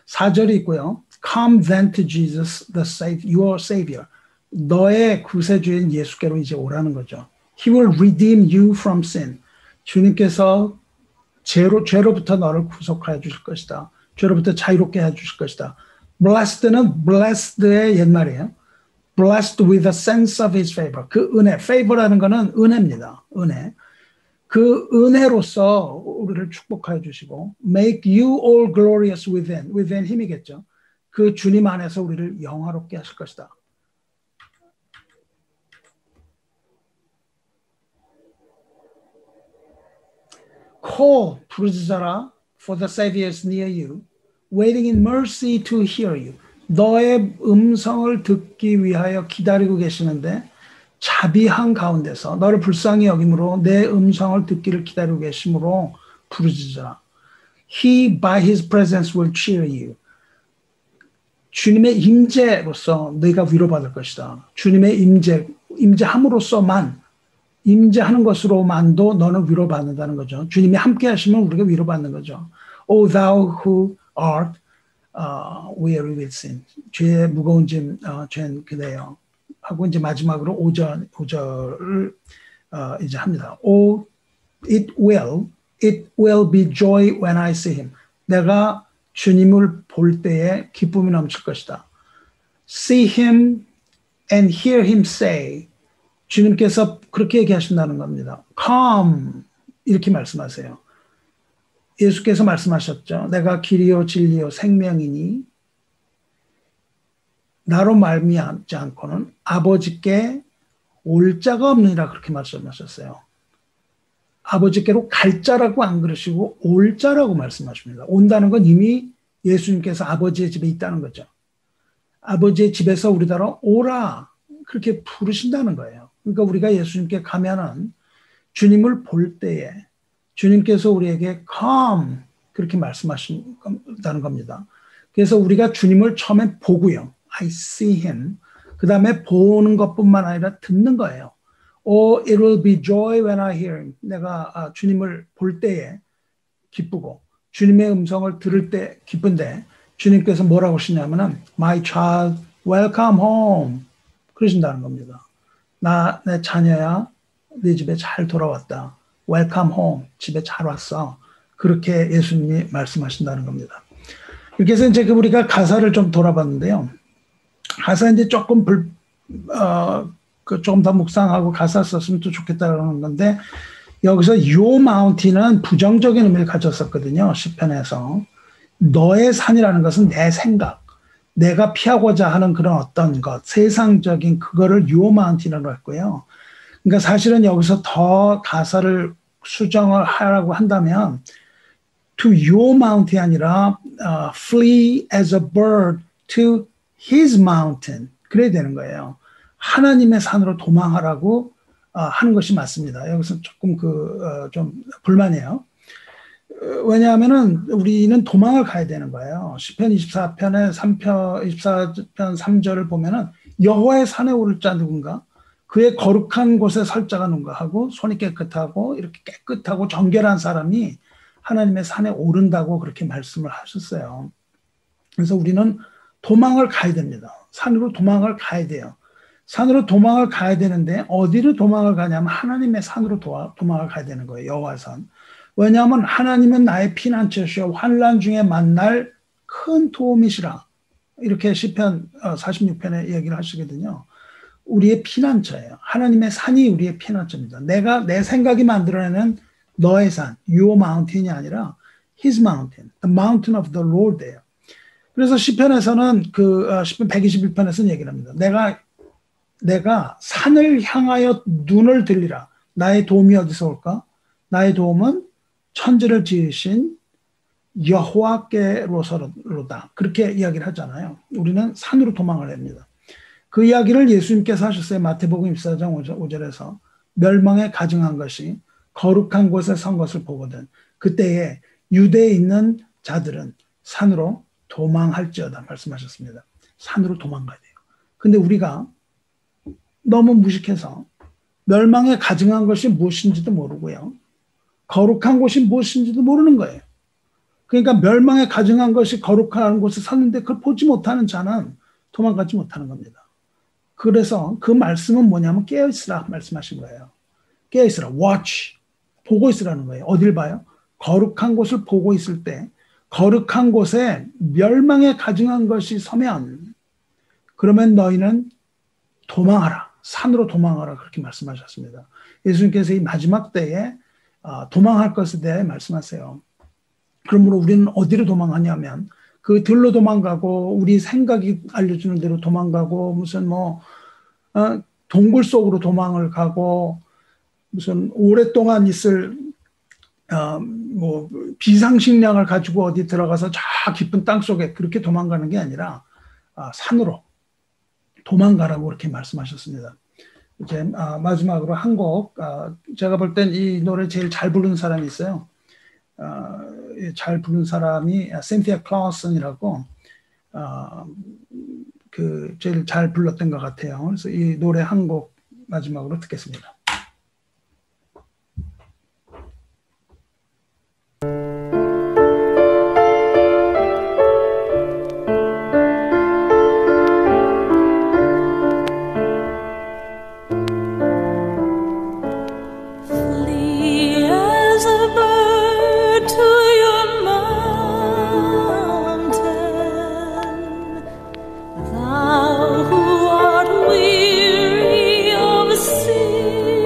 4절이 있고요. Come then to Jesus, your Savior. 너의 구세주인 예수께로 이제 오라는 거죠. He will redeem you from sin. 주님께서 죄로부터 너를 구속하여 주실 것이다. 죄로부터 자유롭게 해 주실 것이다. Blessed는 blessed의 옛말이에요. Blessed with a sense of his favor. 그 은혜, favor라는 거는 은혜입니다. 은혜. 그 은혜로서 우리를 축복하여 주시고 make you all glorious within. within 힘이겠죠. 그 주님 안에서 우리를 영화롭게 하실 것이다. Call, 부르짖어라, for the Savior is near you, waiting in mercy to hear you. 너의 음성을 듣기 위하여 기다리고 계시는데 자비한 가운데서 너를 불쌍히 여김으로 내 음성을 듣기를 기다리고 계심으로 부르짖어라. He by his presence will cheer you. 주님의 임재로서 너희가 위로받을 것이다. 주님의 임재함으로써만 임재하는 것으로만도 너는 위로받는다는 거죠. 주님이 함께 하시면 우리가 위로받는 거죠. O thou who art weary with sin. 죄의 무거운 짐 죄는 그대여. 하고 이제 마지막으로 5절을 이제 합니다. Oh, it will be joy when I see him. 내가 주님을 볼 때에 기쁨이 넘칠 것이다. See him and hear him say. 주님께서 그렇게 얘기하신다는 겁니다. Come 이렇게 말씀하세요. 예수께서 말씀하셨죠. 내가 길이요 진리요 생명이니 나로 말미암지 않고는 아버지께 올 자가 없느니라 그렇게 말씀하셨어요. 아버지께로 갈 자라고 안 그러시고 올 자라고 말씀하십니다. 온다는 건 이미 예수님께서 아버지의 집에 있다는 거죠. 아버지의 집에서 우리더러 오라 그렇게 부르신다는 거예요. 그러니까 우리가 예수님께 가면은 주님을 볼 때에 주님께서 우리에게 come 그렇게 말씀하신다는 겁니다. 그래서 우리가 주님을 처음에 보고요. I see him. 그 다음에 보는 것뿐만 아니라 듣는 거예요. Oh, it will be joy when I hear him. 내가 주님을 볼 때에 기쁘고 주님의 음성을 들을 때 기쁜데 주님께서 뭐라고 하시냐면은 My child, welcome home. 그러신다는 겁니다. 내 자녀야, 네 집에 잘 돌아왔다. Welcome home. 집에 잘 왔어. 그렇게 예수님이 말씀하신다는 겁니다. 이렇게 해서 이제 우리가 가사를 좀 돌아봤는데요. 가사 이제 조금 조금 더 묵상하고 가사 썼으면 또 좋겠다라는 건데 여기서 요 마운틴은 부정적인 의미를 가졌었거든요. 시편에서 너의 산이라는 것은 내 생각, 내가 피하고자 하는 그런 어떤 것, 세상적인 그거를 요 마운틴으로 했고요. 그러니까 사실은 여기서 더 가사를 수정을 하라고 한다면 to your mountain 아니라 flee as a bird to his mountain 그래야 되는 거예요. 하나님의 산으로 도망하라고 하는 것이 맞습니다. 여기서 조금 좀 불만이에요. 왜냐하면은 우리는 도망을 가야 되는 거예요. 시편 24편의 24편 3절을 보면은 여호와의 산에 오를 자 누군가, 그의 거룩한 곳에 설 자가 누군가 하고, 손이 깨끗하고 이렇게 깨끗하고 정결한 사람이 하나님의 산에 오른다고 그렇게 말씀을 하셨어요. 그래서 우리는 도망을 가야 됩니다. 산으로 도망을 가야 돼요. 산으로 도망을 가야 되는데 어디로 도망을 가냐면 하나님의 산으로 도망을 가야 되는 거예요. 여호와의 산. 왜냐하면 하나님은 나의 피난처시오 환난 중에 만날 큰 도움이시라. 이렇게 시편 46편에 얘기를 하시거든요. 우리의 피난처예요. 하나님의 산이 우리의 피난처입니다. 내가 내 생각이 만들어내는 너의 산, your mountain이 아니라 his mountain, the mountain of the Lord예요. 그래서 시편에서는 시편 121편에서는 얘기를 합니다. 내가 산을 향하여 눈을 들리라. 나의 도움이 어디서 올까? 나의 도움은 천지를 지으신 여호와께로서로다. 그렇게 이야기를 하잖아요. 우리는 산으로 도망을 합니다. 그 이야기를 예수님께서 하셨어요. 마태복음 24장 5절에서 멸망에 가증한 것이 거룩한 곳에 선 것을 보거든 그때에 유대에 있는 자들은 산으로 도망할지어다 말씀하셨습니다. 산으로 도망가야 돼요. 근데 우리가 너무 무식해서 멸망에 가증한 것이 무엇인지도 모르고요. 거룩한 곳이 무엇인지도 모르는 거예요. 그러니까 멸망에 가증한 것이 거룩한 곳에 섰는데 그걸 보지 못하는 자는 도망가지 못하는 겁니다. 그래서 그 말씀은 뭐냐면 깨어있으라 말씀하신 거예요. 깨어있으라, watch, 보고 있으라는 거예요. 어딜 봐요? 거룩한 곳을 보고 있을 때 거룩한 곳에 멸망에 가증한 것이 서면 그러면 너희는 도망하라. 산으로 도망하라. 그렇게 말씀하셨습니다. 예수님께서 이 마지막 때에 도망할 것에 대해 말씀하세요. 그러므로 우리는 어디로 도망하냐면 그 들로 도망가고 우리 생각이 알려주는 대로 도망가고 무슨 동굴 속으로 도망을 가고 무슨 오랫동안 있을 비상식량을 가지고 어디 들어가서 저 깊은 땅 속에 그렇게 도망가는 게 아니라 산으로 도망가라고 그렇게 말씀하셨습니다. 이제 마지막으로 한 곡 제가 볼 땐 이 노래 제일 잘 부르는 사람이 있어요. 잘 부르는 사람이 센티아 클라우슨이라고 제일 잘 불렀던 것 같아요. 그래서 이 노래 한 곡 마지막으로 듣겠습니다. Thou who art weary of sin,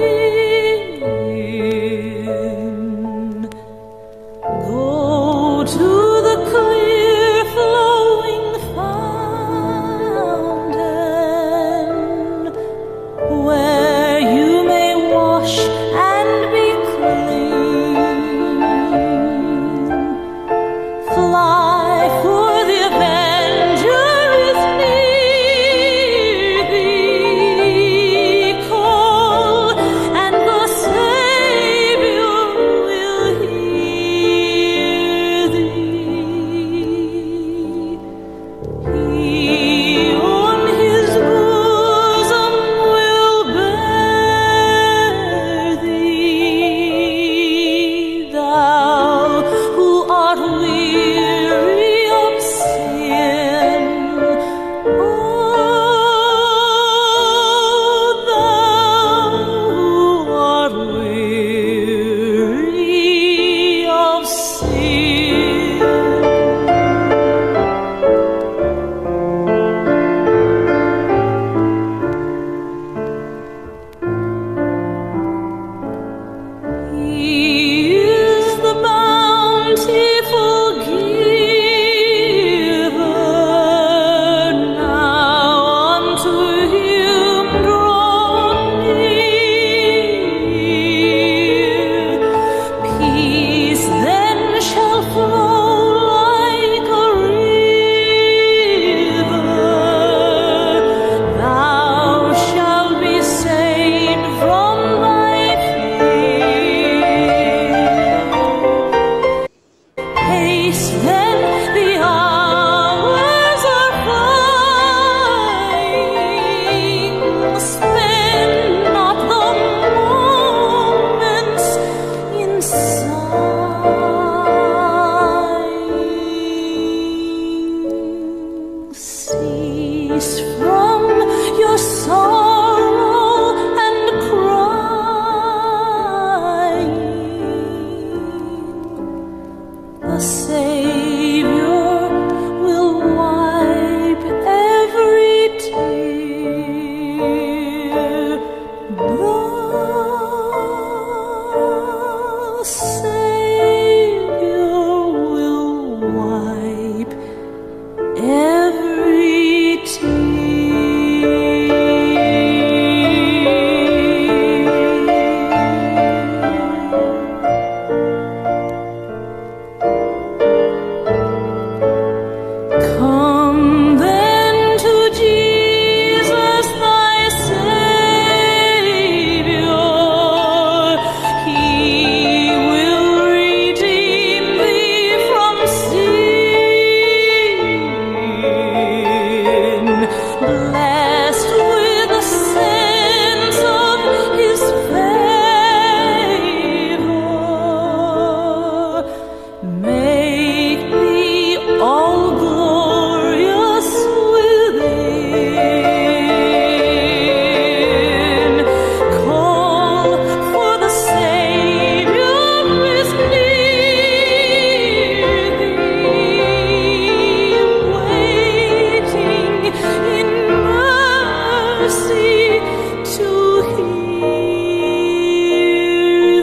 mercy to hear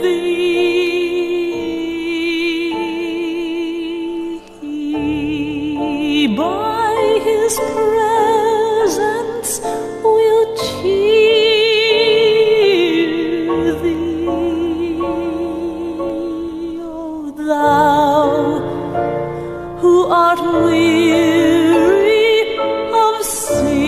thee. By his presence will cheer thee. O thou who art weary of sin,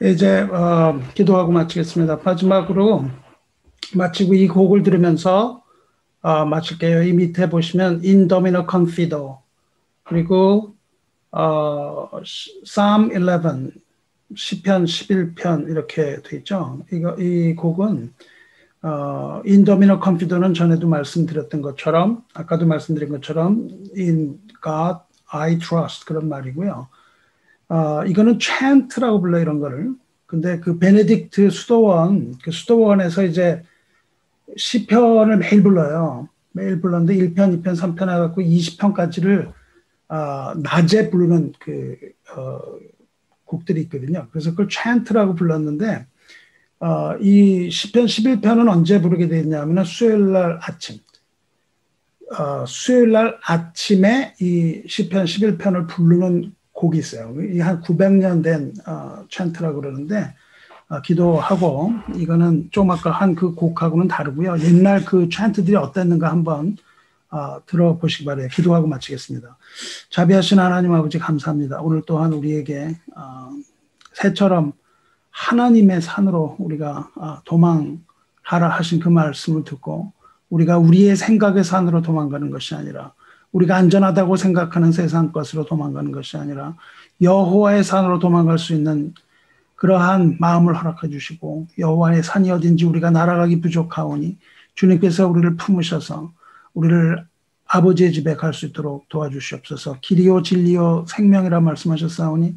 이제 기도하고 마치겠습니다. 마지막으로 마치고 이 곡을 들으면서 마칠게요. 이 밑에 보시면 In Domino Confido 그리고 Psalm 11 시편 11편 이렇게 돼 있죠. 이 곡은 In Domino Confido는 전에도 말씀드렸던 것처럼 아까도 말씀드린 것처럼 In God I Trust 그런 말이고요. 이거는 chant라고 불러요, 이런 거를. 근데 그 베네딕트 수도원, 그 수도원에서 이제 시편을 매일 불러요. 매일 불렀는데 1편, 2편, 3편 해갖고 20편까지를 낮에 부르는 곡들이 있거든요. 그래서 그걸 chant라고 불렀는데 이 시편 11편은 언제 부르게 되었냐면 수요일 날 아침에 이 시편 11편을 부르는 곡이 있어요. 이 한 900년 된 찬트라고 그러는데 기도하고 이거는 좀 아까 한 그 곡하고는 다르고요. 옛날 그 찬트들이 어땠는가 한번 들어보시기 바래요. 기도하고 마치겠습니다. 자비하신 하나님 아버지 감사합니다. 오늘 또한 우리에게 새처럼 하나님의 산으로 우리가 도망하라 하신 그 말씀을 듣고 우리가 우리의 생각의 산으로 도망가는 것이 아니라 우리가 안전하다고 생각하는 세상 것으로 도망가는 것이 아니라 여호와의 산으로 도망갈 수 있는 그러한 마음을 허락해 주시고 여호와의 산이 어딘지 우리가 날아가기 부족하오니 주님께서 우리를 품으셔서 우리를 아버지의 집에 갈 수 있도록 도와주시옵소서. 길이요 진리요 생명이라 말씀하셨사오니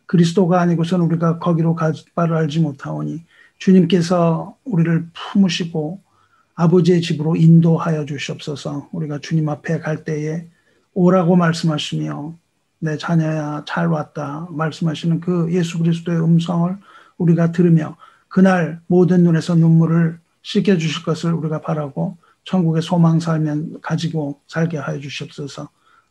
그리스도가 아니고선 우리가 거기로 갈 바를 알지 못하오니 주님께서 우리를 품으시고 아버지의 집으로 인도하여 주시옵소서. 우리가 주님 앞에 갈 때에 오라고 말씀하시며 내 자녀야 잘 왔다 말씀하시는 그 예수 그리스도의 음성을 우리가 들으며 그날 모든 눈에서 눈물을 씻겨주실 것을 우리가 바라고 천국의 소망 살면 가지고 살게 하여 주시옵소서.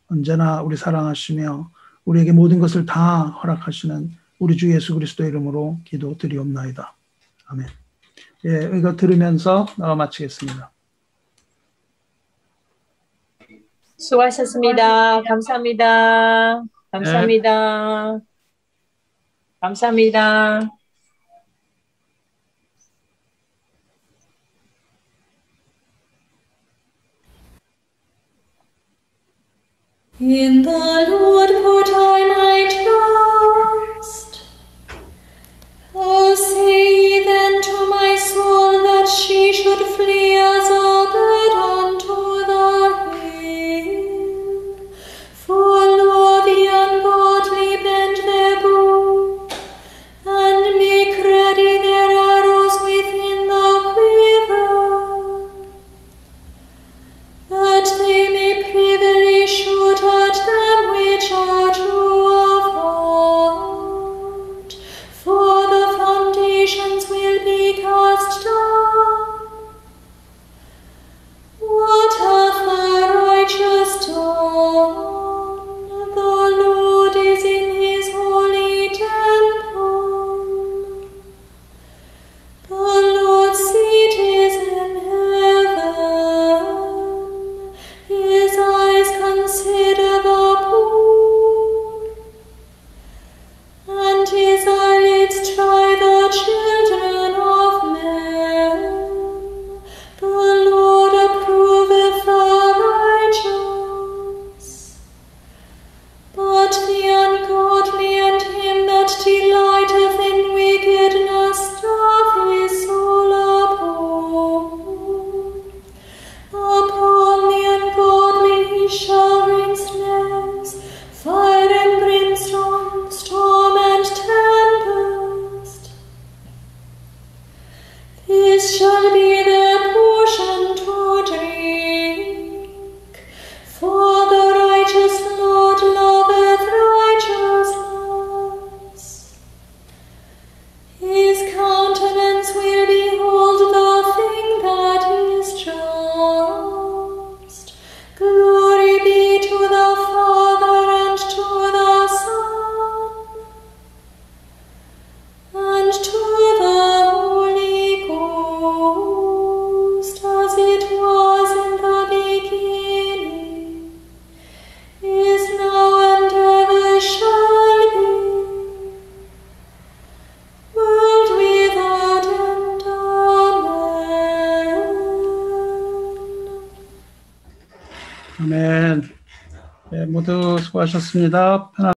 언제나 우리 사랑하시며 우리에게 모든 것을 다 허락하시는 우리 주 예수 그리스도의 이름으로 기도드리옵나이다. 아멘. 예, 이거 들으면서 마치겠습니다. 수고하셨습니다. 감사합니다. 감사합니다. 네. 감사합니다. In the Lord put I my trust. Oh, say ye then to my soul that she should flee as a bird unto the hill. For lo, the ungodly bend their bow, and make ready their arrows within the quiver, that they may privily shoot at them which are true of heart. For the foundation This shall be their portion to drink. For the righteous Lord loveth righteousness. His countenance will behold the thing that is just. Glory be to the Father and to the Son and to the Holy Ghost, as it was in the beginning, is now and ever shall be, world without end. Amen. 아멘. 네, 모두 수고하셨습니다.